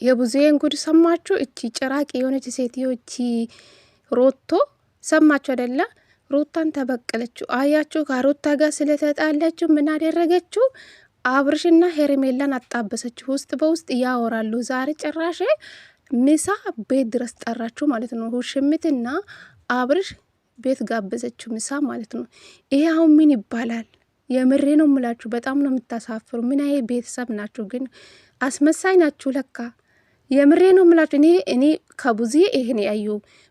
የቡዜን ጉድ ሰማችሁ? እቺ ጭራቅ የሆነች ሴትዮ እቺ ሮቶ ሰማችሁ አይደለ? ሩታን ተበቀለችው። አያችሁ? ከሩታ ጋር ስለተጣለችው ምን አደረገችው? አብርሽና ሄርሜላን አጣበሰችው። ውስጥ በውስጥ ያወራሉ። ዛሬ ጭራሽ ምሳ ቤት ድረስ ጠራችሁ ማለት ነው። ውሽምትና አብርሽ ቤት ጋበዘችው ምሳ ማለት ነው። ይሄ አሁን ምን ይባላል? የምሬ ነው ምላችሁ። በጣም ነው የምታሳፍሩ። ምን አይ ቤተሰብ ናችሁ ግን? አስመሳይ ናችሁ ለካ። የምሬ ነው ምላችሁ። እኔ ከቡዝዬ ይሄን ያዩ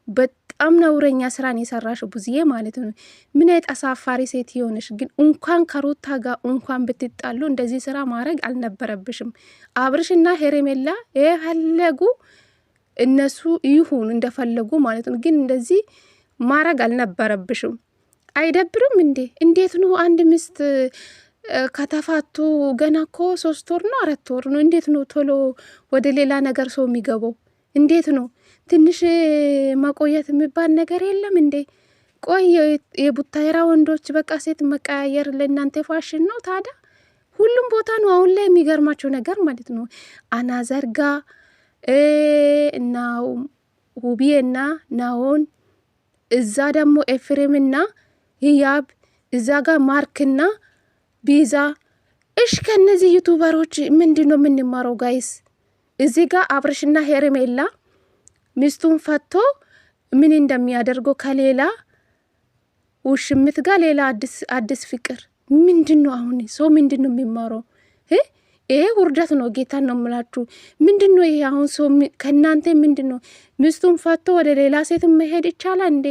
በጣም ነውረኛ ስራን የሰራሽ ቡዝዬ ማለት ነው። ምን አይነት አሳፋሪ ሴት የሆነሽ ግን። እንኳን ከሩታ ጋር እንኳን ብትጣሉ እንደዚህ ስራ ማድረግ አልነበረብሽም። አብርሽና ሄርሜላ የፈለጉ እነሱ ይሁን እንደፈለጉ ማለት ነው። ግን እንደዚህ ማድረግ አልነበረብሽም። አይደብርም እንዴ? እንዴት ነው አንድ ሚስት ከተፋቱ ገና እኮ 3 ወር ነው 4 ወር ነው። እንዴት ነው ቶሎ ወደ ሌላ ነገር ሰው የሚገባው? እንዴት ነው? ትንሽ መቆየት የሚባል ነገር የለም እንዴ? ቆይ የቡታየራ ወንዶች በቃ ሴት መቀያየር ለእናንተ ፋሽን ነው ታዳ? ሁሉም ቦታ ነው አሁን ላይ የሚገርማቸው ነገር ማለት ነው። አናዘርጋ እና ውቢዬና ናሆን እዛ ደግሞ ኤፍሬምና ህያብ እዛ ጋር ማርክና ቢዛ እሽ ከነዚህ ዩቱበሮች ምንድነው የምንማረው ጋይስ? እዚህ ጋር አብርሽና ሄርሜላ ሚስቱን ፈቶ ምን እንደሚያደርገው ከሌላ ውሽምት ጋር ሌላ አዲስ ፍቅር ምንድነው? አሁን ሰው ምንድነው የሚማረው? ይሄ ውርደት ነው። ጌታን ነው የምላችሁ። ምንድነው ይሄ አሁን ሰው ከእናንተ ምንድነው? ሚስቱን ፈቶ ወደ ሌላ ሴት መሄድ ይቻላል እንዴ?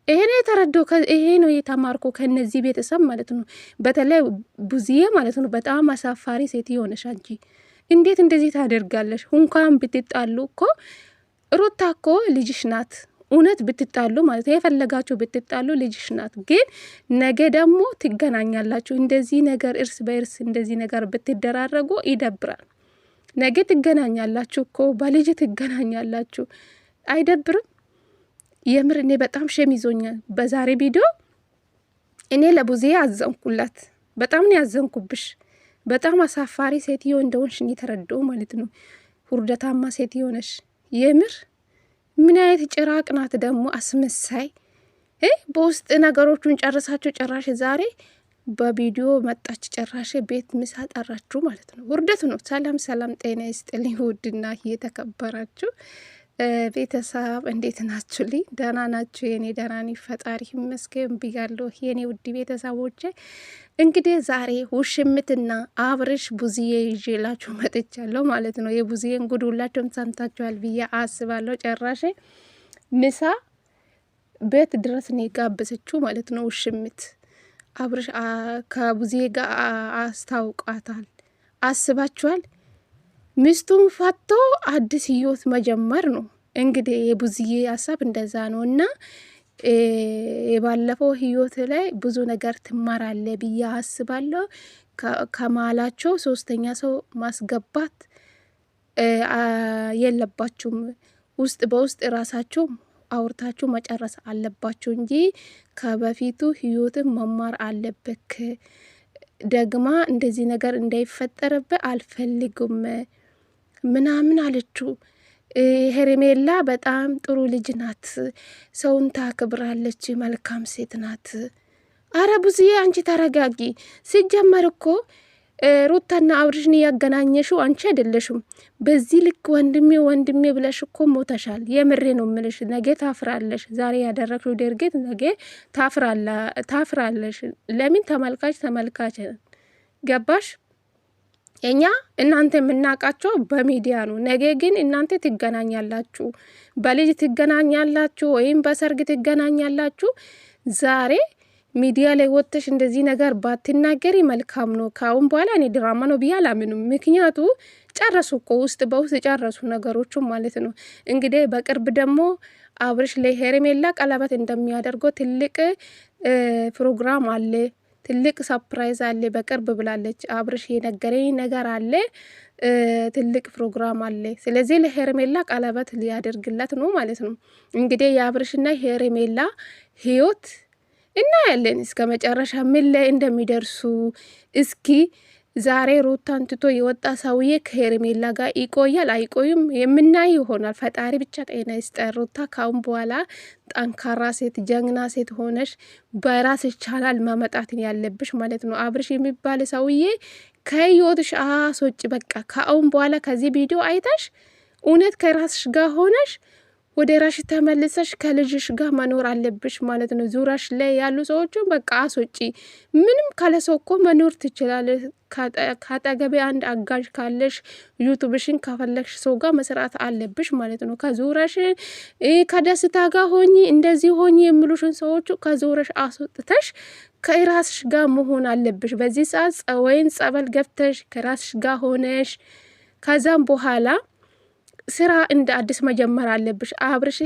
ይሄ ነው የተረዳው። ይሄ ነው የተማርኩ ከነዚህ ቤተሰብ ማለት ነው። በተለይ ቡዝዬ ማለት ነው። በጣም አሳፋሪ ሴት የሆነሽ አንቺ እንዴት እንደዚህ ታደርጋለሽ? እንኳን ብትጣሉ እኮ ሩታ እኮ ልጅሽ ናት። እውነት ብትጣሉ ማለት ነው የፈለጋችሁ ብትጣሉ ልጅሽ ናት። ግን ነገ ደግሞ ትገናኛላችሁ። እንደዚህ ነገር እርስ በእርስ እንደዚህ ነገር ብትደራረጉ ይደብራል። ነገ ትገናኛላችሁ እኮ በልጅ ትገናኛላችሁ። አይደብርም? የምር እኔ በጣም ሸም ይዞኛል በዛሬ ቪዲዮ። እኔ ለቡዝዬ አዘንኩላት። በጣም ነው ያዘንኩብሽ። በጣም አሳፋሪ ሴትዮ እንደሆንሽ የተረዳው ማለት ነው። ውርደታማ ሴትዮ ነሽ የምር። ምን አይነት ጭራቅ ናት ደግሞ አስመሳይ። በውስጥ ነገሮቹን ጨርሳችሁ ጨራሽ ዛሬ በቪዲዮ መጣች። ጨራሽ ቤት ምሳ ጠራችሁ ማለት ነው። ውርደት ነው። ሰላም ሰላም፣ ጤና ይስጥልኝ ውድና እየተከበራችሁ ቤተሰብ እንዴት ናችሁልኝ? ደህና ናችሁ? የኔ ደህና ነኝ ፈጣሪ ይመስገን ብያለሁ። የኔ ውድ ቤተሰቦቼ እንግዲህ ዛሬ ውሽምትና አብርሽ ቡዝዬ ይዤላችሁ መጥቻለሁ ማለት ነው። የቡዝዬን ጉድ ሁላችሁም ሰምታችኋል ብዬ አስባለሁ። ጨራሽ ምሳ ቤት ድረስ ነው የጋበዘችው ማለት ነው። ውሽምት አብርሽ ከቡዝዬ ጋር አስታውቃታል። አስባችኋል? ሚስቱን ፈቶ አዲስ ህይወት መጀመር ነው እንግዲህ የቡዝዬ ሀሳብ እንደዛ ነው። እና የባለፈው ህይወት ላይ ብዙ ነገር ትማራለ ብዬ አስባለሁ። ከማላቸው 3ኛ ሰው ማስገባት የለባችሁም። ውስጥ በውስጥ ራሳችሁ አውርታችሁ መጨረስ አለባችሁ እንጂ ከበፊቱ ህይወትን መማር አለበክ። ደግማ እንደዚህ ነገር እንዳይፈጠርብህ አልፈልግም ምናምን አለችው። ሄርሜላ በጣም ጥሩ ልጅ ናት፣ ሰውን ታክብራለች፣ መልካም ሴት ናት። አረ ቡዝዬ አንቺ ተረጋጊ። ሲጀመር እኮ ሩታና አብርሽን ያገናኘሽው አንቺ አይደለሽም። በዚህ ልክ ወንድሜ ብለሽ እኮ ሞተሻል። የምሬ ነው ምልሽ። ነገ ታፍራለሽ። ዛሬ ያደረግሽው ድርጊት ነገ ታፍራለሽ። ለምን? ተመልካች ገባሽ? እኛ እናንተ የምናውቃቸው በሚዲያ ነው። ነገ ግን እናንተ ትገናኛላችሁ፣ በልጅ ትገናኛላችሁ፣ ወይም በሰርግ ትገናኛላችሁ። ዛሬ ሚዲያ ላይ ወጥተሽ እንደዚህ ነገር ባትናገሪ መልካም ነው። ካሁን በኋላ እኔ ድራማ ነው ብዬ አላምንም። ምክንያቱ ጨረሱ እኮ ውስጥ በውስጥ ጨረሱ ነገሮቹ ማለት ነው። እንግዲህ በቅርብ ደግሞ አብርሽ ለሄርሜላ ቀለበት እንደሚያደርገው ትልቅ ፕሮግራም አለ፣ ትልቅ ሰርፕራይዝ አለ በቅርብ ብላለች። አብርሽ የነገረኝ ነገር አለ፣ ትልቅ ፕሮግራም አለ። ስለዚህ ለሄርሜላ ቀለበት ሊያደርግላት ነው ማለት ነው። እንግዲህ የአብርሽና ሄርሜላ ህይወት እናያለን እስከ መጨረሻ ምን ላይ እንደሚደርሱ። እስኪ ዛሬ ሩታን ትቶ የወጣ ሰውዬ ከሄርሜላ ጋር ይቆያል አይቆይም የምናይ ይሆናል። ፈጣሪ ብቻ ጤና ይስጠን። ሩታ ካሁን በኋላ ጠንካራ ሴት፣ ጀግና ሴት ሆነሽ በራስሽ ቻናል ማመጣትን ያለብሽ ማለት ነው። አብርሽ የሚባል ሰውዬ ከህይወትሽ አስወጪ። በቃ ከአሁን በኋላ ከዚህ ቪዲዮ አይተሽ እውነት ከራስሽ ጋር ሆነሽ ወደ ራሽ ተመልሰሽ ከልጅሽ ጋር መኖር አለብሽ ማለት ነው። ዙራሽ ላይ ያሉ ሰዎችን በቃ አስወጪ። ምንም ካለ ሰው እኮ መኖር ትችላለሽ። ካጠገቤ አንድ አጋዥ ካለሽ ዩቱብሽን ከፈለግሽ ሰው ጋር መስራት አለብሽ ማለት ነው። ከዙረሽ ከደስታ ጋር ሆኚ እንደዚህ ሆኚ የሚሉሽን ሰዎቹ ከዙረሽ አስወጥተሽ ከራስሽ ጋር መሆን አለብሽ። በዚህ ሰዓት ወይን ጸበል ገብተሽ ከራስሽ ጋር ሆነሽ ከዛም በኋላ ስራ እንደ አዲስ መጀመር አለብሽ። አብርሽ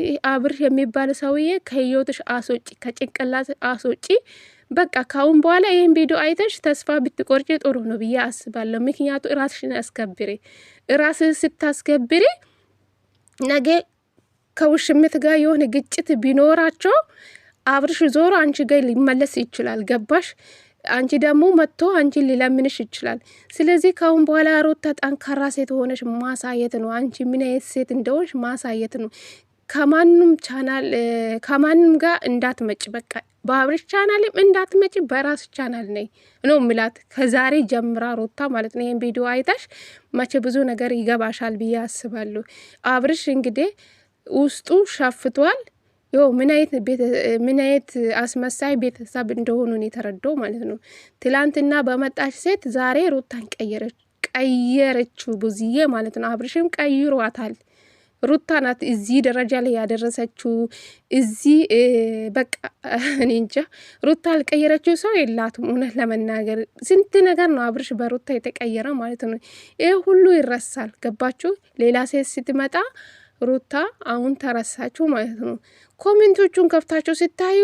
የሚባል ሰውዬ ከህይወትሽ አስወጪ፣ ከጭንቅላት አስወጪ። በቃ ካሁን በኋላ ይህን ቪዲዮ አይተሽ ተስፋ ብትቆርጪ ጥሩ ነው ብዬ አስባለሁ። ምክንያቱ ራስሽን አስከብሪ። ራስሽ ስታስከብሪ ነገ ከውሽምት ጋር የሆነ ግጭት ቢኖራቸው አብርሽ ዞሮ አንቺ ጋር ሊመለስ ይችላል። ገባሽ? አንቺ ደግሞ መጥቶ አንቺን ሊለምንሽ ይችላል። ስለዚህ ካሁን በኋላ ሩታ ጠንካራ ሴት ሆነሽ ማሳየት ነው። አንቺ ምን አይነት ሴት እንደሆንሽ ማሳየት ነው። ከማንም ቻናል ከማንም ጋር እንዳትመጭ፣ በቃ በአብርሽ ቻናልም እንዳትመጭ፣ በራስ ቻናል ነይ ነው ምላት። ከዛሬ ጀምራ ሩታ ማለት ነው። ይሄን ቪዲዮ አይታሽ መቼ ብዙ ነገር ይገባሻል ብዬ አስባለሁ። አብርሽ እንግዲህ ውስጡ ሸፍቷል። ዮ ምን አይነት አስመሳይ ቤተሰብ እንደሆኑ ነው የተረዳው ማለት ነው። ትላንትና በመጣች ሴት ዛሬ ሩታን ቀየረችው ቡዝዬ ማለት ነው። አብርሽም ቀይሯታል። ሩታ ናት እዚህ ደረጃ ላይ ያደረሰችው። እዚህ በቃ እኔ እንጃ ሩታ አልቀየረችው ሰው የላትም። እውነት ለመናገር ስንት ነገር ነው አብርሽ በሩታ የተቀየረ ማለት ነው። ይህ ሁሉ ይረሳል። ገባችሁ? ሌላ ሴት ስትመጣ ሩታ አሁን ተረሳችሁ ማለት ነው። ኮሜንቶቹን ከፍታችሁ ስታዩ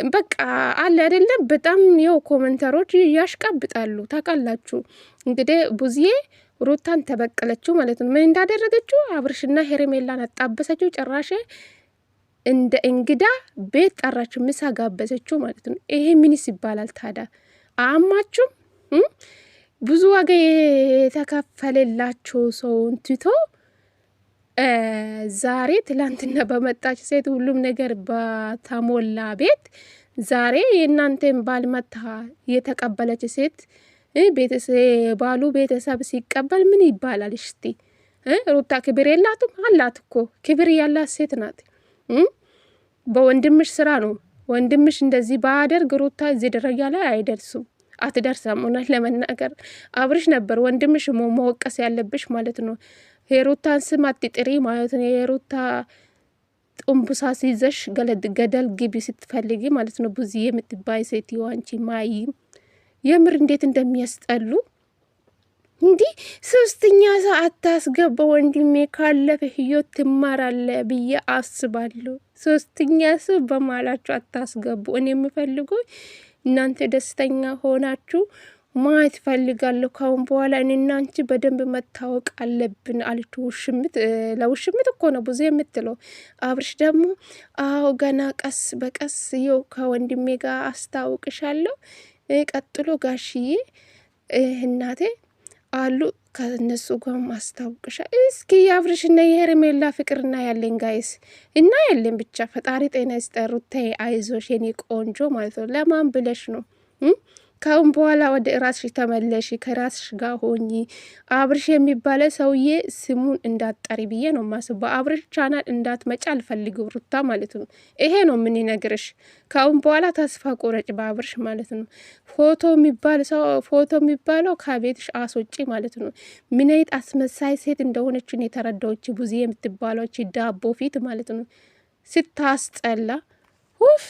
በቃ አለ አይደለም፣ በጣም የው ኮሜንተሮች ያሽቀብጣሉ። ታውቃላችሁ እንግዲህ ቡዝዬ ሩታን ተበቀለችው ማለት ነው። ምን እንዳደረገችው አብርሽና ሄርሜላን አጣበሰችው። ጭራሽ እንደ እንግዳ ቤት ጠራችሁ፣ ምሳ ጋበዘችው ማለት ነው። ይሄ ምንስ ይባላል ታዲያ? አማችሁም ብዙ ዋጋ የተከፈለላቸው ሰውን ትቶ ዛሬ ትላንትና በመጣች ሴት ሁሉም ነገር በተሞላ ቤት ዛሬ የእናንተን ባል መታ የተቀበለች ሴት ባሉ ቤተሰብ ሲቀበል ምን ይባላል? እስቲ ሩታ ክብር የላትም? አላት እኮ ክብር ያላት ሴት ናት። በወንድምሽ ስራ ነው። ወንድምሽ እንደዚህ ባደርግ ሩታ እዚህ ደረጃ ላይ አይደርሱም፣ አትደርሰም። እውነት ለመናገር አብርሽ ነበር ወንድምሽ መወቀስ ያለብሽ ማለት ነው። የሩታን ስም አትጥሪ ማለት ነው። የሩታ ጥንቡሳ ሲይዘሽ ገደል ግቢ ስትፈልጊ ማለት ነው። ቡዝዬ የምትባይ ሴትዮ አንቺ ማይም የምር እንዴት እንደሚያስጠሉ እንዲህ ሶስተኛ ሰው አታስገባ። ወንድሜ ካለፈ ህይወት ትማራለ ብዬ አስባለሁ። ሶስተኛ ሰው በማላችሁ አታስገቡ። እኔ የምፈልገው እናንተ ደስተኛ ሆናችሁ ማየት ፈልጋለሁ። ካሁን በኋላ እኔና አንቺ በደንብ መታወቅ አለብን አለች ውሽምት። ለውሽምት እኮ ነው ብዙ የምትለው። አብርሽ ደግሞ አዎ ገና ቀስ በቀስ ይኸው ከወንድሜ ጋር አስታውቅሻለሁ፣ ቀጥሎ ጋሽዬ እናቴ አሉ ከነሱ ጋር ማስታወቅሻ። እስኪ የአብርሽና የሄርሜላ ፍቅርና ያለን ጋይስ እና ያለን ብቻ ፈጣሪ ጤና ይስጠሩት። አይዞሽ የኔ ቆንጆ ማለት ነው። ለማን ብለሽ ነው? ካሁን በኋላ ወደ ራስሽ ተመለሽ፣ ከራስሽ ጋር ሆኚ። አብርሽ የሚባለ ሰውዬ ስሙን እንዳትጠሪ ብዬ ነው ማስበው። በአብርሽ ቻናል እንዳትመጪ አልፈልግም ሩታ ማለት ነው። ይሄ ነው ምን ይነግርሽ። ካሁን በኋላ ተስፋ ቆረጭ በአብርሽ ማለት ነው። ፎቶ የሚባለው ከቤትሽ አስወጪ ማለት ነው። ምን አይነት አስመሳይ ሴት እንደሆነችን የተረዳዎች ቡዝዬ የምትባለች ዳቦ ፊት ማለት ነው። ስታስጠላ ውፍ